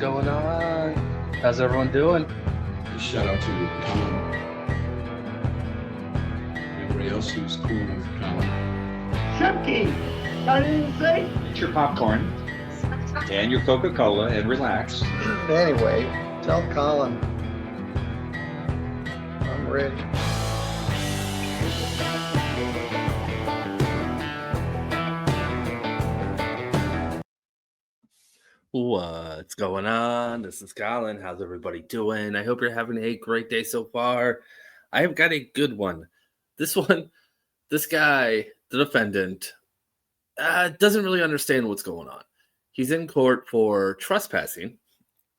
going on? How's everyone doing? Shout out to Colin. Everybody else who's cool with Colin. Chunky! I didn't say. Eat your popcorn and your Coca-Cola and relax. Anyway, tell Colin I'm ready. What's going on? This is Colin. How's everybody doing? I hope you're having a great day so far. I have got a good one. This guy, the defendant, doesn't really understand what's going on. He's in court for trespassing,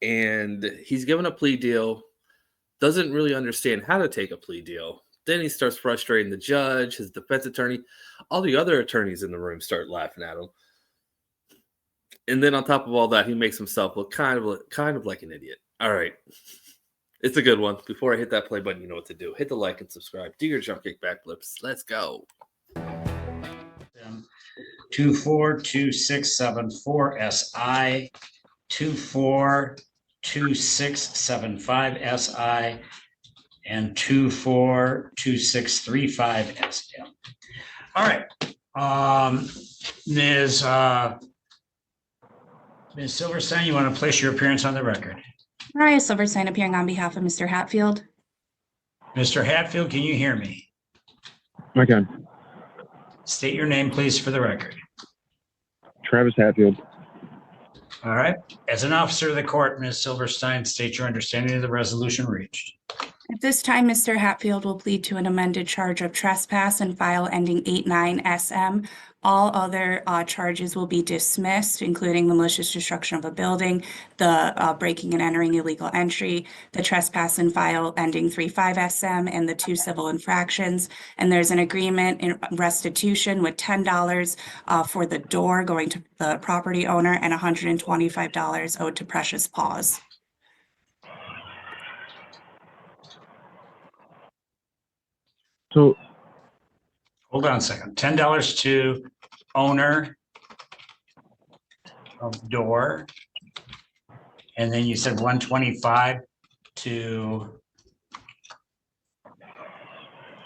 and he's given a plea deal, doesn't really understand how to take a plea deal. Then he starts frustrating the judge, his defense attorney. All the other attorneys in the room start laughing at him. And then on top of all that, he makes himself look kind of like an idiot. All right. It's a good one. Before I hit that play button, you know what to do. Hit the like and subscribe. Do your jump kick backflips. Let's go. 242674 SI, 242675 SI, and 242635 SM. All right. Ms. Silverstein, you want to place your appearance on the record? Mariah Silverstein appearing on behalf of Mr. Hatfield. Mr. Hatfield, can you hear me? I can. State your name, please, for the record. Travis Hatfield. All right. As an officer of the court, Ms. Silverstein, state your understanding of the resolution reached. At this time, Mr. Hatfield will plead to an amended charge of trespass and file ending 89 SM. All other charges will be dismissed, including the malicious destruction of a building, the breaking and entering illegal entry, the trespass and file ending 35 SM, and the 2 civil infractions. And there's an agreement in restitution with $10 for the door going to the property owner and $125 owed to Precious Paws. So, Hold on a second. $10 to owner of door. And then you said 125 to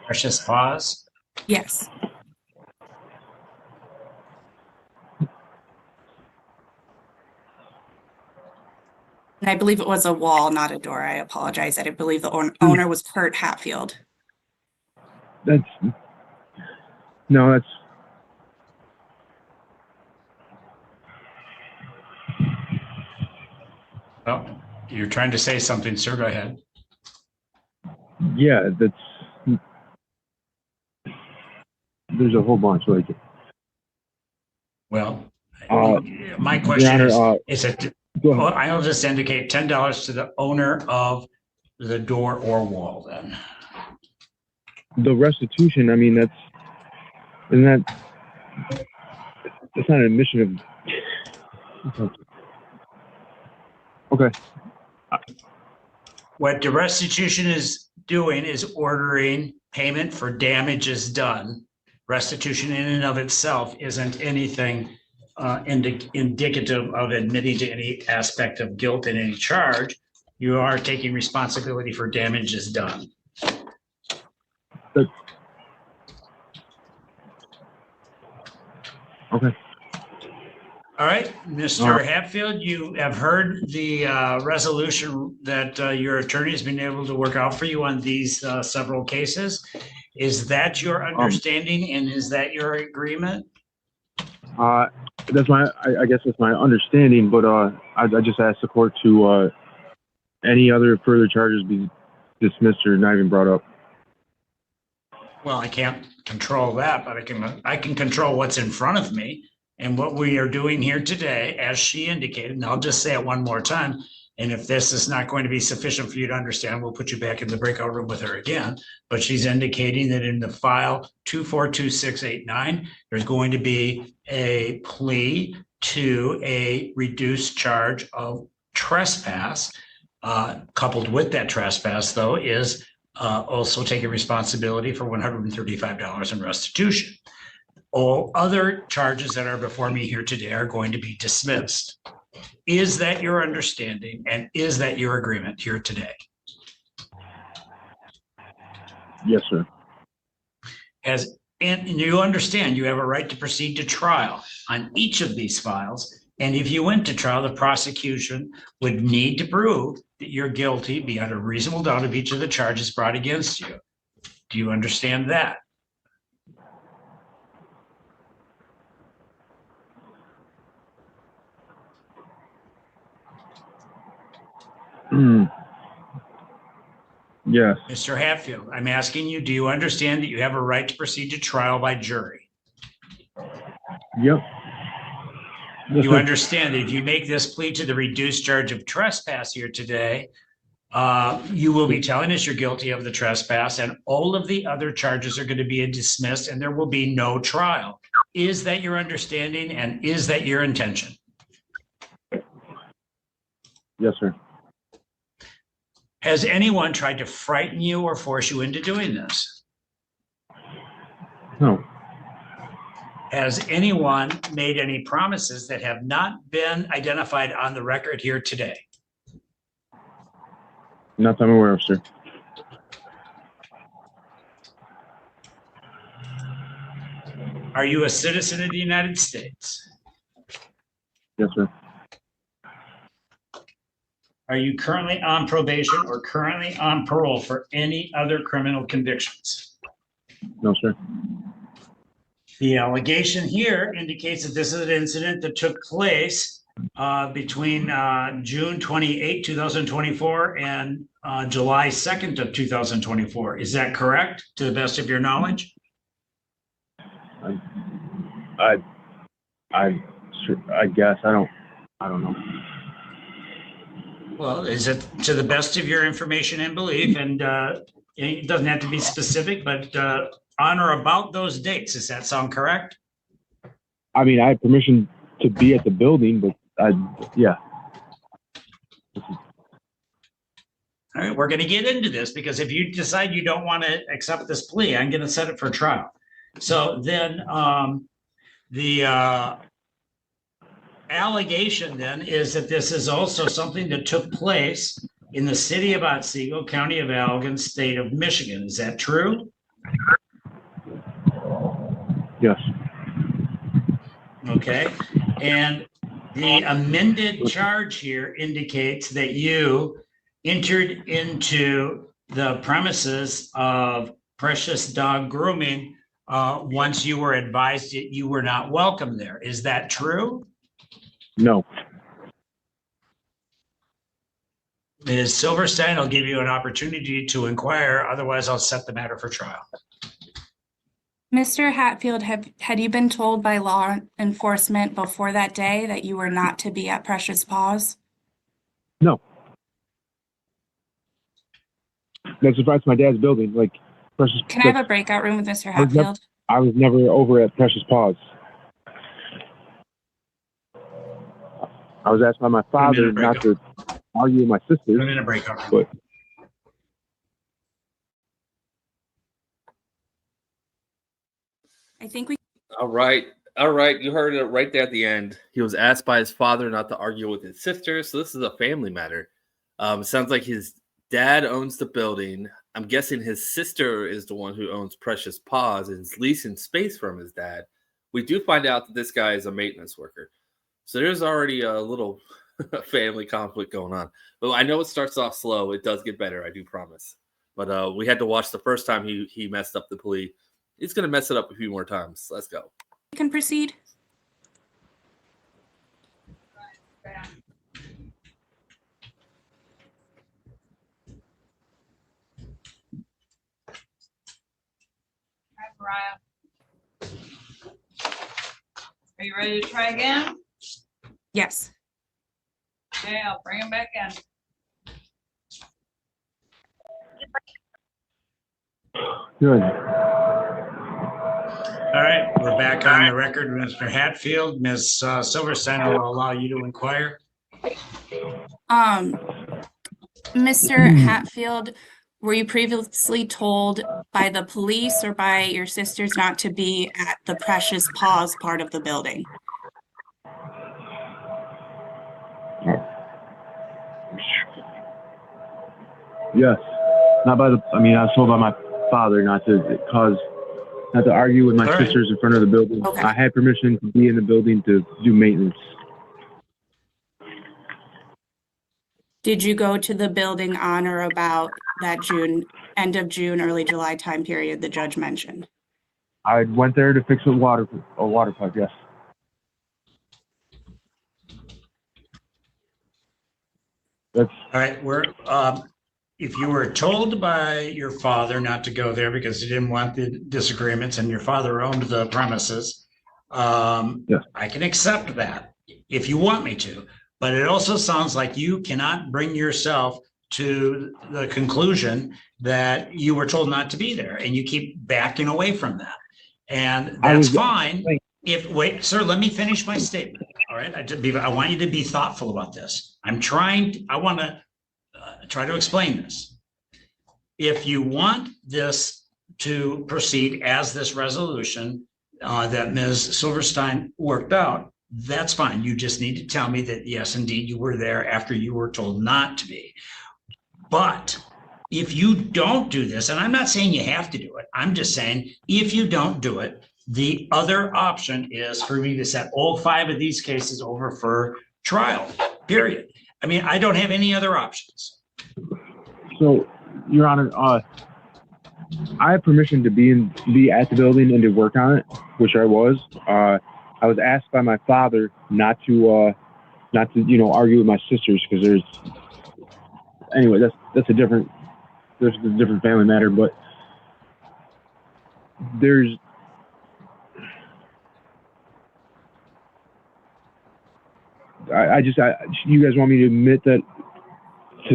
Precious Paws. Yes. And I believe it was a wall, not a door. I apologize. I believe the owner was Kurt Hatfield. that's Well, you're trying to say something, sir. Go ahead. yeah, there's a whole bunch like it. Well, Uh, my question Your Honor, is it, Go ahead. well, I'll just indicate $10 to the owner of the door or wall then. The restitution, I mean, that's not an admission of. Okay. What the restitution is doing is ordering payment for damages done. Restitution in and of itself isn't anything indicative of admitting to any aspect of guilt in any charge. You are taking responsibility for damages done. Okay. All right, Mr. Hatfield, you have heard the resolution that your attorney has been able to work out for you on these several cases. Is that your understanding and is that your agreement? That's I guess that's my understanding, but I just asked the court to any other further charges be dismissed or not even brought up. Well, I can't control that, but I can control what's in front of me. And what we are doing here today, as she indicated, and I'll just say it one more time, and if this is not going to be sufficient for you to understand, we'll put you back in the breakout room with her again. But she's indicating that in the file 242689, there's going to be a plea to a reduced charge of trespass. Coupled with that trespass, though, is also taking responsibility for $135 in restitution. All other charges that are before me here today are going to be dismissed. Is that your understanding, and is that your agreement here today? Yes, sir. And you understand you have a right to proceed to trial on each of these files. And if you went to trial, the prosecution would need to prove that you're guilty beyond a reasonable doubt of each of the charges brought against you. Do you understand that? Yes. Mr. Hatfield, I'm asking you, do you understand that you have a right to proceed to trial by jury? Yep. Yes, You sir. understand that if you make this plea to the reduced charge of trespass here today, you will be telling us you're guilty of the trespass, and all of the other charges are going to be dismissed, and there will be no trial. Is that your understanding, and is that your intention? Yes, sir. Has anyone tried to frighten you or force you into doing this? No. Has anyone made any promises that have not been identified on the record here today? Not that I'm aware of, sir. Are you a citizen of the United States? Yes, sir. Are you currently on probation or currently on parole for any other criminal convictions? No, sir. The allegation here indicates that this is an incident that took place between June 28, 2024 and July 2nd of 2024. Is that correct, to the best of your knowledge? I guess I don't know. Well, is it to the best of your information and belief? And it doesn't have to be specific, but on or about those dates. Does that sound correct? I mean, I had permission to be at the building, but yeah. All right, we're going to get into this because if you decide you don't want to accept this plea, I'm going to set it for trial. So then the allegation then is that this is also something that took place in the city of Otsego, county of Allegan, state of Michigan. Is that true? Yes. Okay. And the amended charge here indicates that you entered into the premises of Precious Dog Grooming once you were advised that you were not welcome there. Is that true? No. Ms. Silverstein, I'll give you an opportunity to inquire. Otherwise, I'll set the matter for trial. Mr. Hatfield, had you been told by law enforcement before that day that you were not to be at Precious Paws? No. That's my dad's building. Like Precious. Can I have a breakout room with Mr. Hatfield? I was never over at Precious Paws. I was asked by my father not to argue with my sisters. I'm in a breakout room. But I think we. All right. You heard it right there at the end. He was asked by his father not to argue with his sister. So this is a family matter. Sounds like his dad owns the building. I'm guessing his sister is the one who owns Precious Paws and is leasing space from his dad. We do find out that this guy is a maintenance worker. So there's already a little family conflict going on. But I know it starts off slow. It does get better, I do promise. But we had to watch the first time he messed up the plea. He's going to mess it up a few more times. Let's go. You can proceed. Mariah. Are you ready to try again? Yes. Okay, I'll bring him back in. good. All right, we're back on the record, Mr. Hatfield. Ms. Silverstein, I will allow you to inquire. Mr. Hatfield, were you previously told by the police or by your sisters not to be at the Precious Paws part of the building? Yes. Not by the. I mean, I was told by my father not to argue with my All right. sisters in front of the building. Okay. I had permission to be in the building to do maintenance. Did you go to the building on or about that end of June, early July time period the judge mentioned? I went there to fix a water pipe. Yes. That's All right, if you were told by your father not to go there because he didn't want the disagreements and your father owned the premises, Yes. I can accept that if you want me to. But it also sounds like you cannot bring yourself to the conclusion that you were told not to be there, and you keep backing away from that. And that's fine. Wait, sir, let me finish my statement. All right, I want you to be thoughtful about this. I want to try to explain this. If you want this to proceed as this resolution that Ms. Silverstein worked out, that's fine. You just need to tell me that, yes, indeed, you were there after you were told not to be. But if you don't do this, and I'm not saying you have to do it, I'm just saying if you don't do it, the other option is for me to set all 5 of these cases over for trial, period. I mean, I don't have any other options. So, Your Honor, I have permission to be at the building and to work on it, which I was. I was asked by my father not to argue with my sisters because that's a different family matter. But you guys want me to admit that?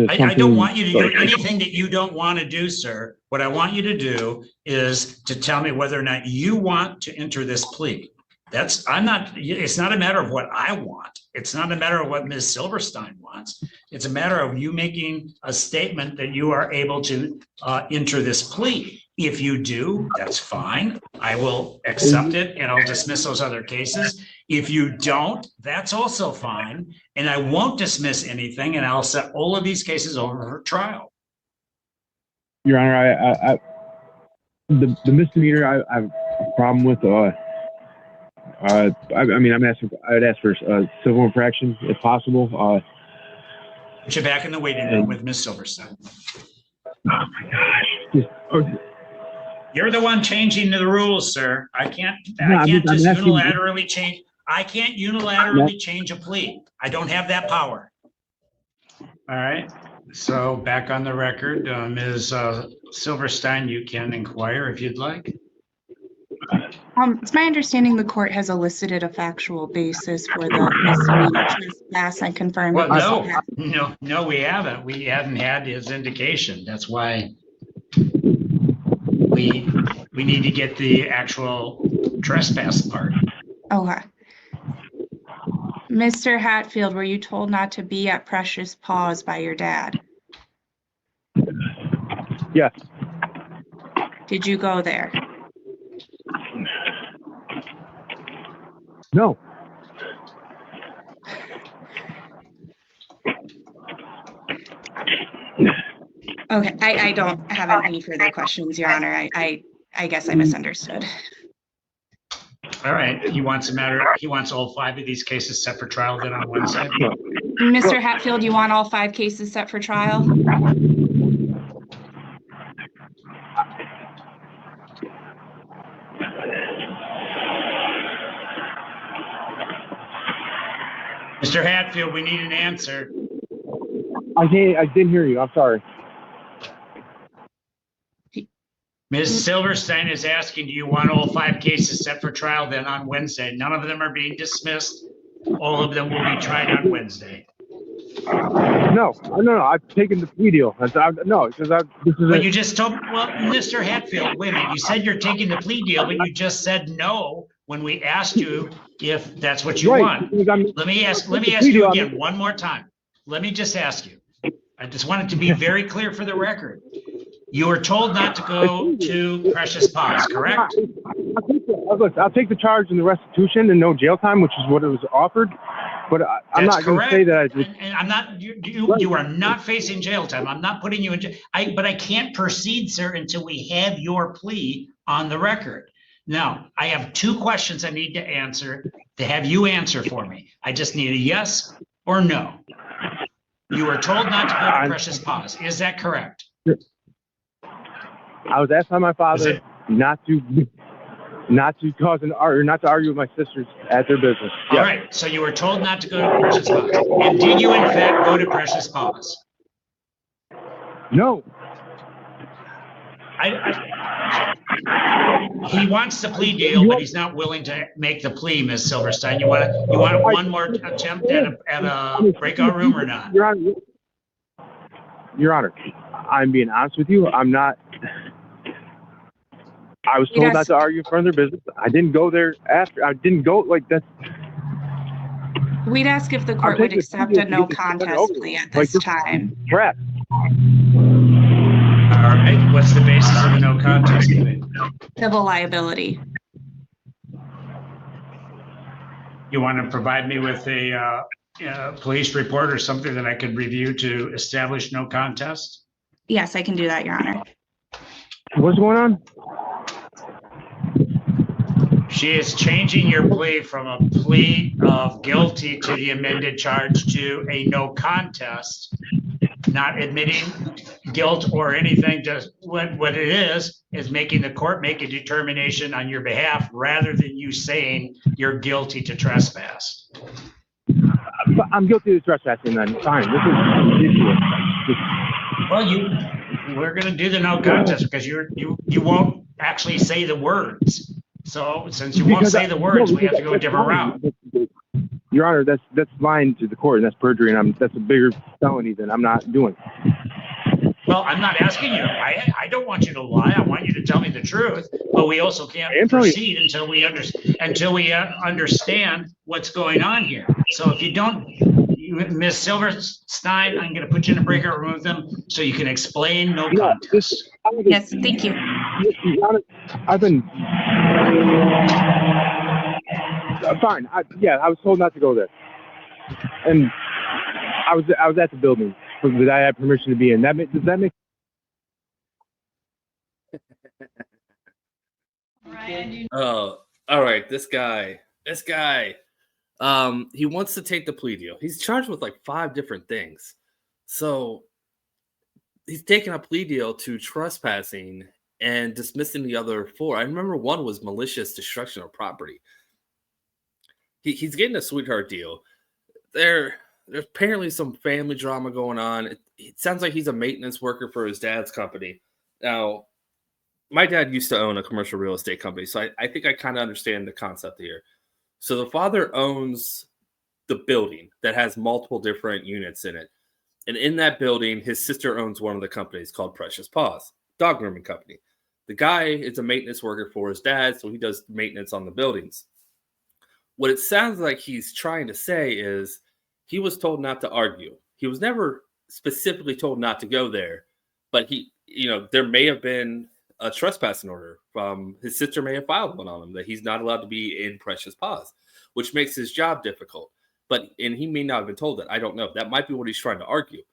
I don't want you to do anything that you don't want to do, sir. What I want you to do is to tell me whether or not you want to enter this plea. It's not a matter of what I want. It's not a matter of what Ms. Silverstein wants. It's a matter of you making a statement that you are able to enter this plea. If you do, that's fine. I will accept it and I'll dismiss those other cases. If you don't, that's also fine. And I won't dismiss anything and I'll set all of these cases over for trial. Your Honor, the misdemeanor I have a problem with. I'd ask for civil infraction if possible. Put you back in the waiting room with Ms. Silverstein. Oh my gosh. You're the one changing the rules, sir. I can't unilaterally change a plea. I don't have that power. All right. So back on the record, Ms. Silverstein, you can inquire if you'd like. It's my understanding the court has elicited a factual basis for the misdemeanor trespass. I confirmed. Well, no, we haven't. We haven't had his indication. That's why we need to get the actual trespass part. Okay. Mr. Hatfield, were you told not to be at Precious Paws by your dad? Yes. Did you go there? No. Okay, I don't have any further questions, Your Honor. I guess I misunderstood. All right, he wants all 5 of these cases set for trial then on Wednesday. Mr. Hatfield, you want all 5 cases set for trial? Mr. Hatfield, we need an answer. I didn't hear you. I'm sorry. Ms. Silverstein is asking, do you want all 5 cases set for trial then on Wednesday? None of them are being dismissed. All of them will be tried on Wednesday. No. I've taken the plea deal. But you just told, well, Mr. Hatfield, wait a minute. You said you're taking the plea deal, but you just said no when we asked you if that's what you want. Let me ask you again one more time. Let me just ask you. I just want it to be very clear for the record. You were told not to go to Precious Paws, correct? I'll take the charge and the restitution and no jail time, which is what it was offered. But I'm That's not going to correct. say that I just. And I'm not, you are not facing jail time. I'm not putting you in jail. But I can't proceed, sir, until we have your plea on the record. Now, I have 2 questions I need to answer, to have you answer for me. I just need a yes or no. You were told not to go to Precious Pause. Is that correct? I was asked by my father not to cause not to argue with my sisters at their business. All Yes. right, so you were told not to go to Precious Pause. And did you in fact go to Precious Pause? No. He wants the plea deal, but he's not willing to make the plea, Ms. Silverstein. You want one more attempt at a breakout room or not? Your Honor, I'm being honest with you. I'm not. I was told not to argue in front of their business. I didn't go there after. I didn't go like that. We'd ask if the court would accept a no contest plea at this time. Correct. All right, what's the basis of the no contest plea? Civil liability. You want to provide me with a police report or something that I could review to establish no contest? Yes, I can do that, Your Honor. What's going on? She is changing your plea from a plea of guilty to the amended charge to a no contest, not admitting guilt or anything. Just what it is making the court make a determination on your behalf rather than you saying you're guilty to trespass. But I'm guilty of trespassing then. Fine. This is ridiculous. Well, we're going to do the no contest because you won't actually say the words. So since you won't say the words, we have to go a different route. Your Honor, that's lying to the court, and that's perjury, and that's a bigger felony than I'm not doing. Well, I'm not asking you. I don't want you to lie. I want you to tell me the truth. But we also can't proceed until we understand what's going on here. So if you don't, Ms. Silverstein, I'm going to put you in a breakout room with them so you can explain no contest. Yes, thank you. I've been fine. I was told not to go there, and I was at the building that I had permission to be in. Does that make? Oh, all right. This guy. He wants to take the plea deal. He's charged with like 5 different things. So he's taking a plea deal to trespassing and dismissing the other 4. I remember one was malicious destruction of property. He's getting a sweetheart deal. There's apparently some family drama going on. It sounds like he's a maintenance worker for his dad's company. Now, my dad used to own a commercial real estate company, so I think I kind of understand the concept here. So the father owns the building that has multiple different units in it. And in that building, his sister owns one of the companies called Precious Paws, dog grooming company. The guy is a maintenance worker for his dad, so he does maintenance on the buildings. What it sounds like he's trying to say is he was told not to argue. He was never specifically told not to go there, but there may have been a trespassing order from his sister may have filed one on him that he's not allowed to be in Precious Paws, which makes his job difficult. And he may not have been told that. I don't know. That might be what he's trying to argue.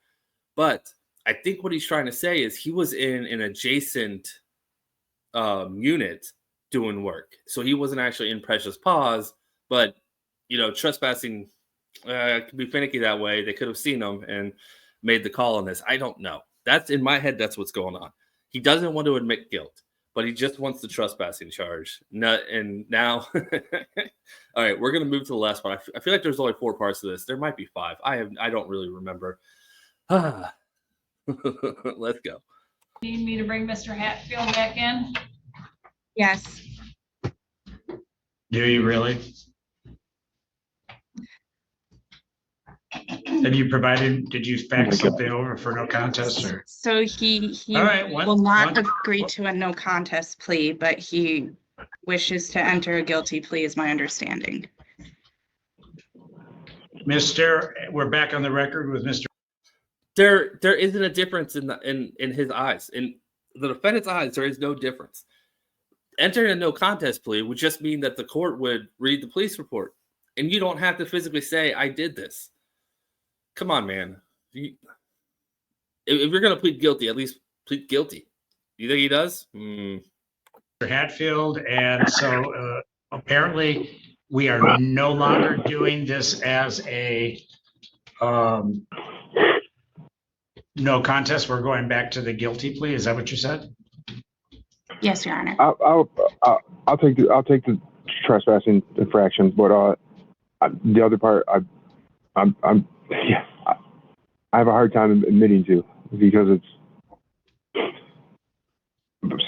But I think what he's trying to say is he was in an adjacent unit doing work. So he wasn't actually in Precious Paws, but, trespassing can be finicky that way. They could have seen him and made the call on this. I don't know. That's in my head. That's what's going on. He doesn't want to admit guilt, but he just wants the trespassing charge. And now, all right, we're going to move to the last one. I feel like there's only 4 parts to this. There might be 5. I don't really remember. Let's go. Need me to bring Mr. Hatfield back in? Yes. Do you really? Did you fax something over for no contest or? So he All right, will not agree to a no contest plea, but he wishes to enter a guilty plea is my understanding. We're back on the record with Mr. There isn't a difference in his eyes. In the defendant's eyes, there is no difference. Entering a no contest plea would just mean that the court would read the police report And you don't have to physically say, I did this. Come on, man. If you're going to plead guilty, at least plead guilty. You think he does? Hatfield, and so apparently we are no longer doing this as a no contest. We're going back to the guilty plea. Is that what you said? Yes, Your Honor. I'll take the trespassing infraction, but the other part, I have a hard time admitting to, because it's.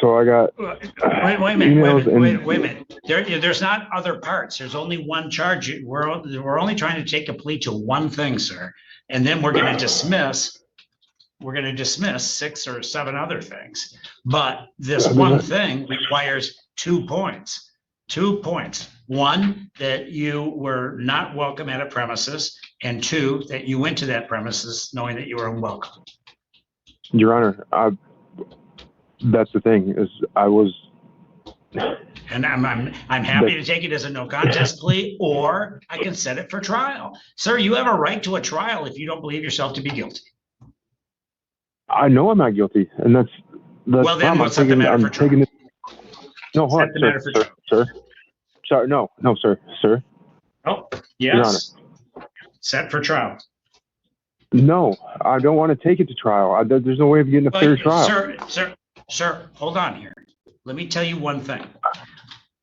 So I got. Wait a minute. There's not other parts. There's only one charge. We're only trying to take a plea to one thing, sir, and then we're going to dismiss. We're going to dismiss 6 or 7 other things. But this one thing requires 2 points. 2 points. 1, that you were not welcome at a premises, and 2, that you went to that premises knowing that you were unwelcome. Your Honor, that's the thing, is I was. And I'm happy to take it as a no contest plea, or I can set it for trial. Sir, you have a right to a trial if you don't believe yourself to be guilty. I know I'm not guilty, and that's well. Then we'll set the matter for trial. No, hold on, sir. Sorry, no, sir. Oh, yes. Set for trial. No, I don't want to take it to trial. There's no way of getting a fair trial. Sir, hold on here. Let me tell you one thing.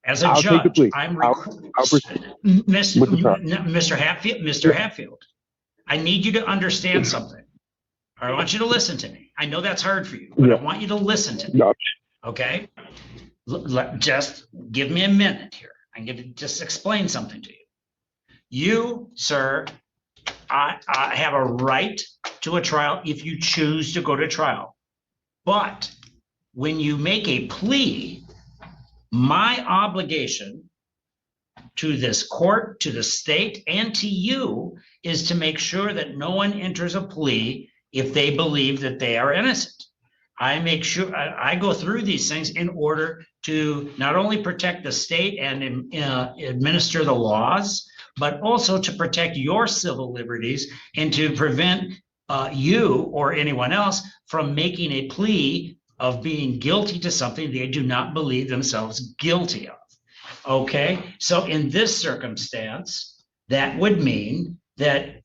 As a judge, I'm Mr. Hatfield, I need you to understand something. I want you to listen to me. I know that's hard for you, but I want you to listen to me. Okay? Just give me a minute here. I'm going to just explain something to you. You, sir, I have a right to a trial if you choose to go to trial. But when you make a plea, my obligation to this court, to the state, and to you is to make sure that no one enters a plea if they believe that they are innocent. I make sure I go through these things in order to not only protect the state and administer the laws, but also to protect your civil liberties and to prevent you or anyone else from making a plea of being guilty to something they do not believe themselves guilty of. Okay, so in this circumstance, that would mean that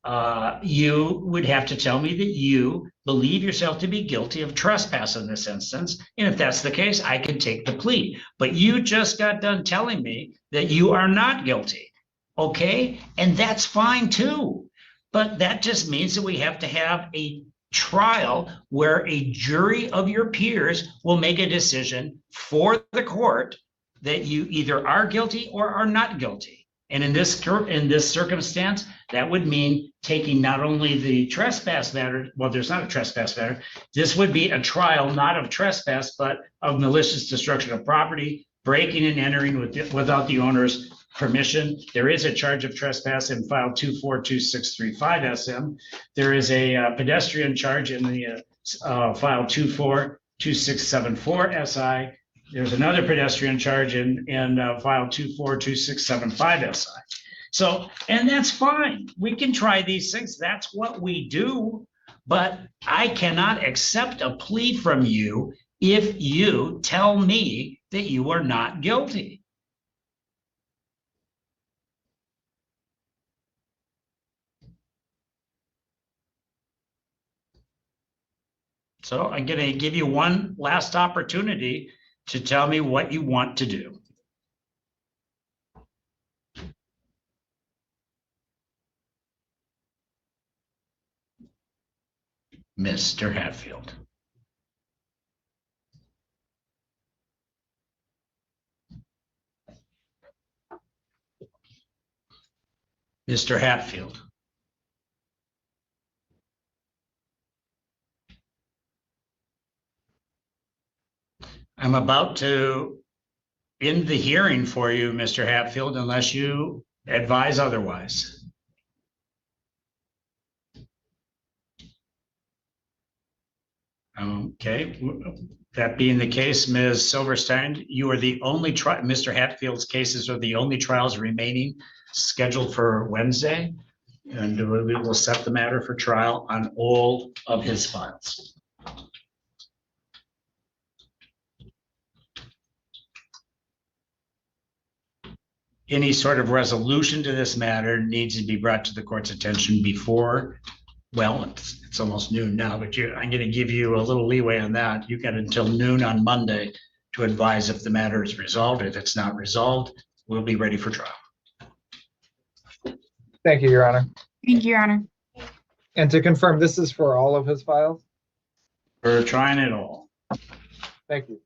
you would have to tell me that you believe yourself to be guilty of trespass in this instance. And if that's the case, I can take the plea. But you just got done telling me that you are not guilty. Okay, and that's fine too. But that just means that we have to have a trial where a jury of your peers will make a decision for the court that you either are guilty or are not guilty. And in this circumstance, that would mean taking not only the trespass matter, well, there's not a trespass matter. This would be a trial not of trespass, but of malicious destruction of property, breaking and entering without the owner's permission. There is a charge of trespass in file 242635 SM. There is a pedestrian charge in the file 242674 SI. There's another pedestrian charge in file 242675 SI. So, and that's fine. We can try these things. That's what we do. But I cannot accept a plea from you if you tell me that you are not guilty. So I'm going to give you one last opportunity to tell me what you want to do. Mr. Hatfield. Mr. Hatfield. I'm about to end the hearing for you, Mr. Hatfield, unless you advise otherwise. Okay, that being the case, Ms. Silverstein, you are the only Mr. Hatfield's cases are the only trials remaining scheduled for Wednesday. And we will set the matter for trial on all of his files. Any sort of resolution to this matter needs to be brought to the court's attention before, well, it's almost noon now, but I'm going to give you a little leeway on that. You've got until noon on Monday to advise if the matter is resolved. If it's not resolved, we'll be ready for trial. Thank you, Your Honor. Thank you, Your Honor. And to confirm, this is for all of his files? We're trying it all. Thank you.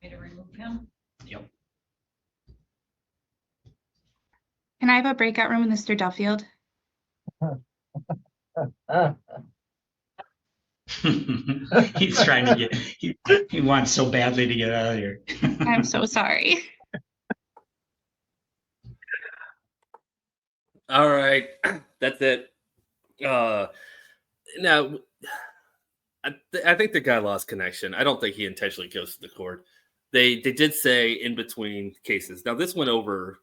Me to remove him? Yep. Can I have a breakout room with Mr. Duffield? He's trying to get, he wants so badly to get out of here. I'm so sorry. All right, that's it. Now, I think the guy lost connection. I don't think he intentionally goes to the court. They did say in between cases. Now this went over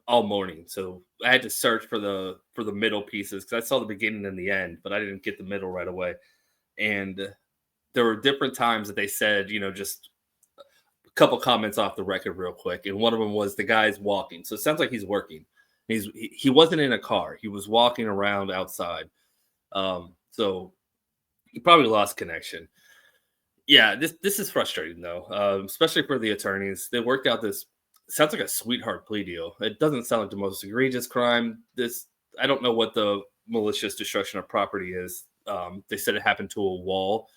all morning, so I had to search for the middle pieces because I saw the beginning and the end, but I didn't get the middle right away. And there were different times that they said, just a couple comments off the record real quick, and one of them was the guy's walking, so it sounds like he's working. He wasn't in a car. He was walking around outside. So he probably lost connection. Yeah, this is frustrating though, especially for the attorneys. They worked out this sounds like a sweetheart plea deal. It doesn't sound like the most egregious crime. I don't know what the malicious destruction of property is. They said it happened to a wall.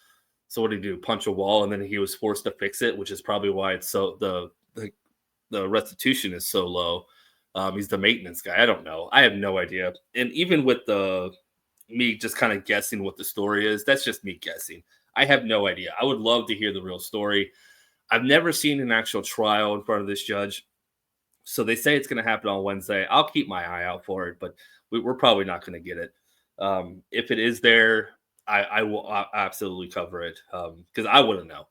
So what did he do? Punch a wall, and then he was forced to fix it, which is probably why it's so the restitution is so low. He's the maintenance guy. I don't know. I have no idea. And even with me just kind of guessing what the story is, that's just me guessing. I have no idea. I would love to hear the real story. I've never seen an actual trial in front of this judge. So they say it's going to happen on Wednesday. I'll keep my eye out for it, but we're probably not going to get it. If it is there, I will absolutely cover it because I want to know.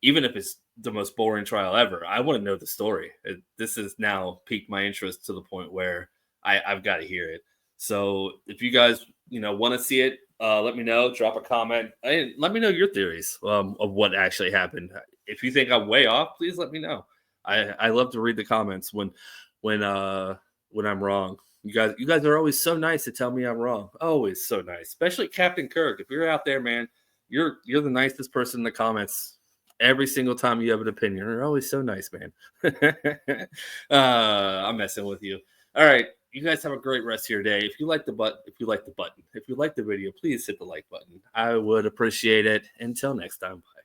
Even if it's the most boring trial ever, I want to know the story. This has now piqued my interest to the point where I've got to hear it. So if you guys, want to see it, let me know. Drop a comment. Let me know your theories of what actually happened. If you think I'm way off, please let me know. I love to read the comments when I'm wrong. You guys are always so nice to tell me I'm wrong. Always so nice, especially Captain Kirk. If you're out there, man, you're the nicest person in the comments. Every single time you have an opinion, you're always so nice, man. I'm messing with you. All right, you guys have a great rest of your day. If you like the video, please hit the like button. I would appreciate it. Until next time. Bye.